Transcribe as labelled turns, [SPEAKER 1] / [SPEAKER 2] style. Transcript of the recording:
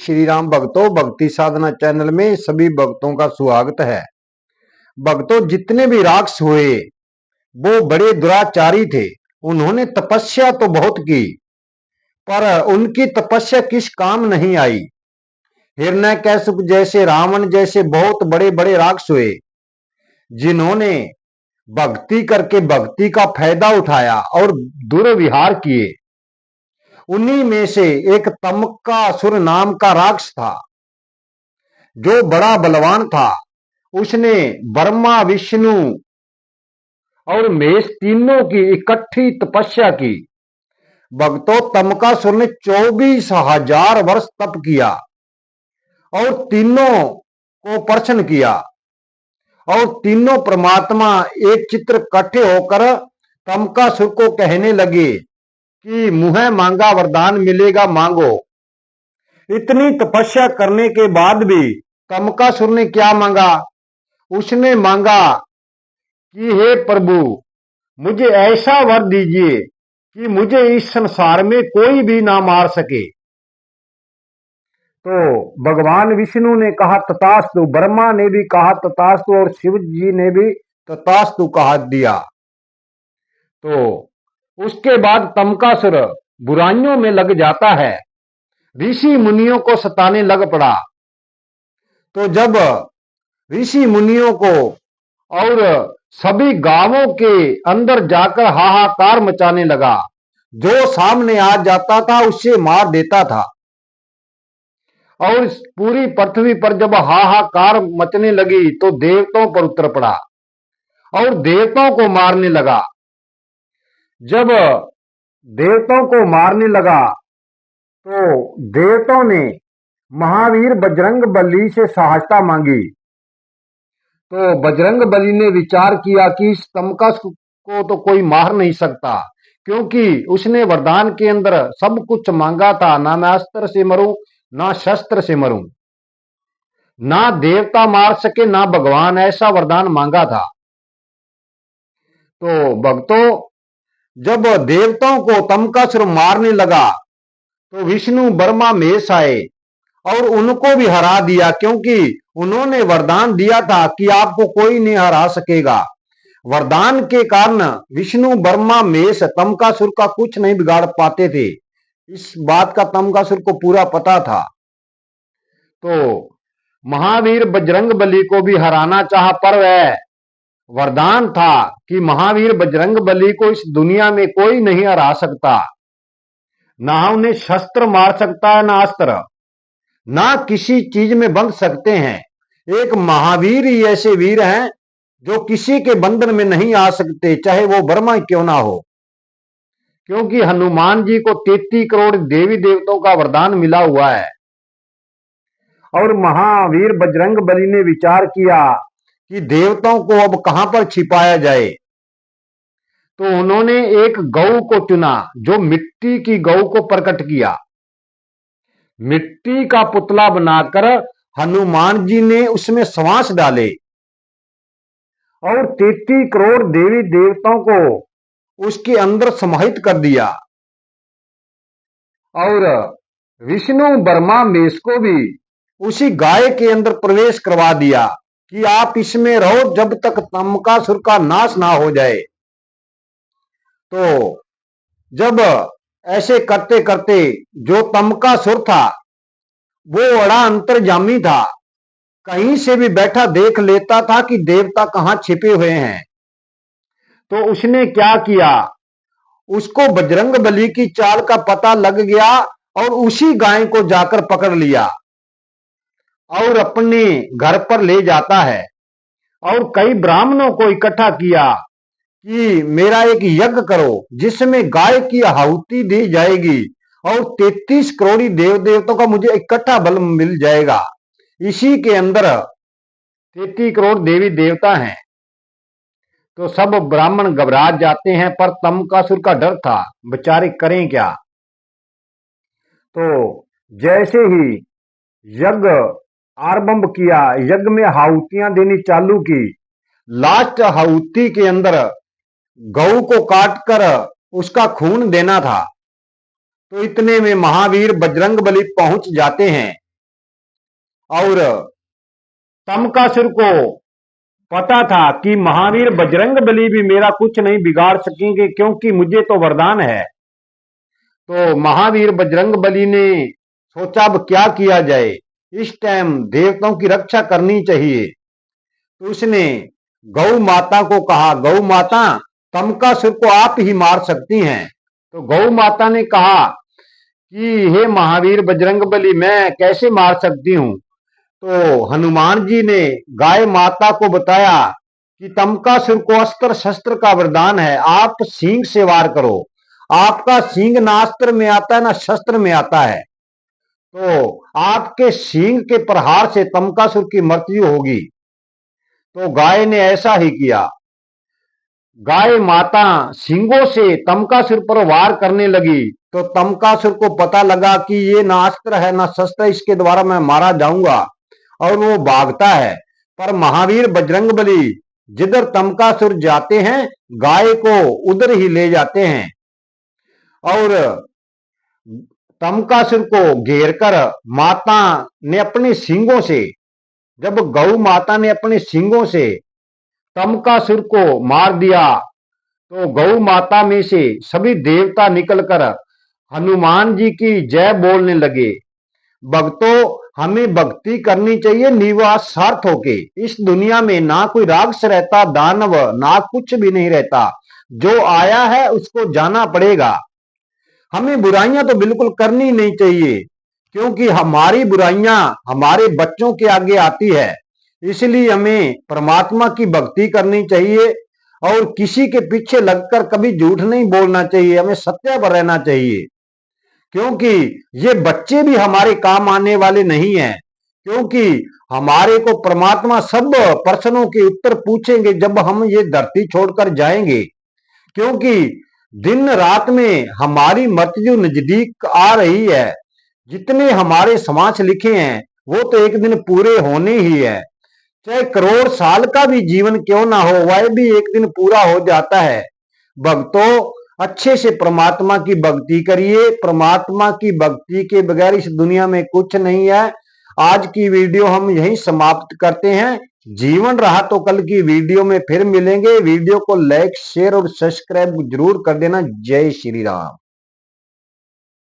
[SPEAKER 1] श्री राम भक्तों, भक्ति साधना चैनल में सभी भक्तों का स्वागत है। भक्तों, जितने भी राक्षस हुए वो बड़े दुराचारी थे। उन्होंने तपस्या तो बहुत की पर उनकी तपस्या किस काम नहीं आई। हिरण्यकशिपु जैसे, रावण जैसे बहुत बड़े बड़े राक्षस हुए जिन्होंने भक्ति करके भक्ति का फायदा उठाया और दुर्व्यवहार किए। उन्हीं में से एक तमकासुर नाम का राक्षस था जो बड़ा बलवान था। उसने ब्रह्मा, विष्णु और महेश तीनों की इकट्ठी तपस्या की। भक्तों, तमकासुर ने 24,000 वर्ष तप किया और तीनों को प्रसन्न किया और तीनों परमात्मा एक चित्र इकट्ठे होकर तमकासुर को कहने लगे कि मुँह मांगा वरदान मिलेगा, मांगो। इतनी तपस्या करने के बाद भी तमकासुर ने क्या मांगा? उसने मांगा कि हे प्रभु, मुझे ऐसा वर दीजिए कि मुझे इस संसार में कोई भी ना मार सके। तो भगवान विष्णु ने कहा तथास्तु, ब्रह्मा ने भी कहा तथास्तु और शिव जी ने भी तथास्तु कहा दिया। तो उसके बाद तमकासुर बुराइयों में लग जाता है, ऋषि मुनियों को सताने लग पड़ा। तो जब ऋषि मुनियों को और सभी गांवों के अंदर जाकर हाहाकार मचाने लगा। जो सामने आ जाता था उससे मार देता था और पूरी पृथ्वी पर जब हाहाकार मचने लगी तो देवताओं पर उतर पड़ा और देवताओं को मारने लगा। जब देवताओं को मारने लगा तो देवताओं ने महावीर बजरंगबली से सहायता मांगी। तो बजरंगबली ने विचार किया कि इस तमकासुर को तो कोई मार नहीं सकता, क्योंकि उसने वरदान के अंदर सब कुछ मांगा था, ना मैं अस्त्र से मरूं ना शस्त्र से मरूं, ना देवता मार सके ना भगवान, ऐसा वरदान मांगा था। तो भक्तों, जब देवताओं को तमकासुर मारने लगा तो विष्णु, ब्रह्मा, महेश आए और उनको भी हरा दिया, क्योंकि उन्होंने वरदान दिया था कि आपको कोई नहीं हरा सकेगा। वरदान के कारण विष्णु, ब्रह्मा, महेश तमकासुर का कुछ नहीं बिगाड़ पाते थे। इस बात का तमकासुर को पूरा पता था। तो महावीर बजरंगबली को भी हराना चाहा, पर वह वरदान था कि महावीर बजरंगबली को इस दुनिया में कोई नहीं हरा सकता। ना उन्हें शस्त्र मार सकता है, ना अस्त्र, ना किसी चीज में बंध सकते हैं। एक महावीर ही ऐसे वीर हैं जो किसी के बंधन में नहीं आ सकते, चाहे वो ब्रह्मा क्यों ना हो, क्योंकि हनुमान जी को 33 करोड़ देवी देवताओं का वरदान मिला हुआ है। और महावीर बजरंगबली ने विचार किया कि देवताओं को अब कहां पर छिपाया जाए। तो उन्होंने एक गौ को चुना, जो मिट्टी की गौ को प्रकट किया। मिट्टी का पुतला बनाकर हनुमान जी ने उसमें श्वास डाले और 33 करोड़ देवी देवताओं को उसके अंदर समाहित कर दिया और विष्णु, ब्रह्मा, महेश को भी उसी गाय के अंदर प्रवेश करवा दिया कि आप इसमें रहो जब तक तमकासुर का नाश ना हो जाए। तो जब ऐसे करते करते जो तमकासुर था वो बड़ा अंतर्यामी था, कहीं से भी बैठा देख लेता था कि देवता कहां छिपे हुए हैं। तो उसने क्या किया, उसको बजरंगबली की चाल का पता लग गया और उसी गाय को जाकर पकड़ लिया और अपने घर पर ले जाता है और कई ब्राह्मणों को इकट्ठा किया कि मेरा एक यज्ञ करो जिसमें गाय की आहुति दी जाएगी और 33 करोड़ देव देवताओं का मुझे इकट्ठा बल मिल जाएगा। इसी के अंदर 33 करोड़ देवी देवता हैं। तो सब ब्राह्मण घबरा जाते हैं, पर तमकासुर का डर था, बेचारे करें क्या। तो जैसे ही यज्ञ आरंभ किया, यज्ञ में आहुतियां देनी चालू की, लास्ट आहुति के अंदर गौ को काटकर उसका खून देना था। तो इतने में महावीर बजरंगबली पहुंच जाते हैं और तमकासुर को पता था कि महावीर बजरंगबली भी मेरा कुछ नहीं बिगाड़ सकेंगे, क्योंकि मुझे तो वरदान है। तो महावीर बजरंगबली ने सोचा अब क्या किया जाए, इस टाइम देवताओं की रक्षा करनी चाहिए। तो उसने गौ माता को कहा, गौ माता तमकासुर को आप ही मार सकती हैं। तो गौ माता ने कहा कि हे महावीर बजरंगबली, मैं कैसे मार सकती हूं। तो हनुमान जी ने गाय माता को बताया कि तमकासुर को अस्त्र शस्त्र का वरदान है, आप सींग से वार करो, आपका सींग ना अस्त्र में आता है ना शस्त्र में आता है, तो आपके सींग के प्रहार से तमकासुर की मृत्यु होगी। तो गाय ने ऐसा ही किया। गाय माता सींगों से तमकासुर पर वार करने लगी। तो तमकासुर को पता लगा कि ये ना अस्त्र है ना शस्त्र, इसके द्वारा मैं मारा जाऊंगा, और वो भागता है। पर महावीर बजरंगबली जिधर तमकासुर जाते हैं, गाय को उधर ही ले जाते हैं और तमकासुर को घेरकर माता ने अपने सींगों से, जब गौ माता ने अपने सींगों से तमकासुर को मार दिया, तो गौ माता में से सभी देवता निकलकर हनुमान जी की जय बोलने लगे। भक्तों, हमें भक्ति करनी चाहिए निस्वार्थ होके। इस दुनिया में ना कोई राक्षस रहता, दानव ना कुछ भी नहीं रहता, जो आया है उसको जाना पड़ेगा। हमें बुराइयां तो बिल्कुल करनी नहीं चाहिए, क्योंकि हमारी बुराइयां हमारे बच्चों के आगे आती है। इसलिए हमें परमात्मा की भक्ति करनी चाहिए और किसी के पीछे लगकर कभी झूठ नहीं बोलना चाहिए, हमें सत्य पर रहना चाहिए, क्योंकि ये बच्चे भी हमारे काम आने वाले नहीं हैं। क्योंकि हमारे को परमात्मा सब प्रश्नों के उत्तर पूछेंगे जब हम ये धरती छोड़कर जाएंगे, क्योंकि दिन रात में हमारी मृत्यु नजदीक आ रही है। जितने हमारे समाज लिखे हैं वो तो एक दिन पूरे होने ही है, चाहे करोड़ साल का भी जीवन क्यों ना हो, वह भी एक दिन पूरा हो जाता है। भक्तों, अच्छे से परमात्मा की भक्ति करिए, परमात्मा की भक्ति के बगैर इस दुनिया में कुछ नहीं है। आज की वीडियो हम यहीं समाप्त करते हैं। जीवन रहा तो कल की वीडियो में फिर मिलेंगे। वीडियो को लाइक शेयर और सब्सक्राइब जरूर कर देना। जय श्री राम।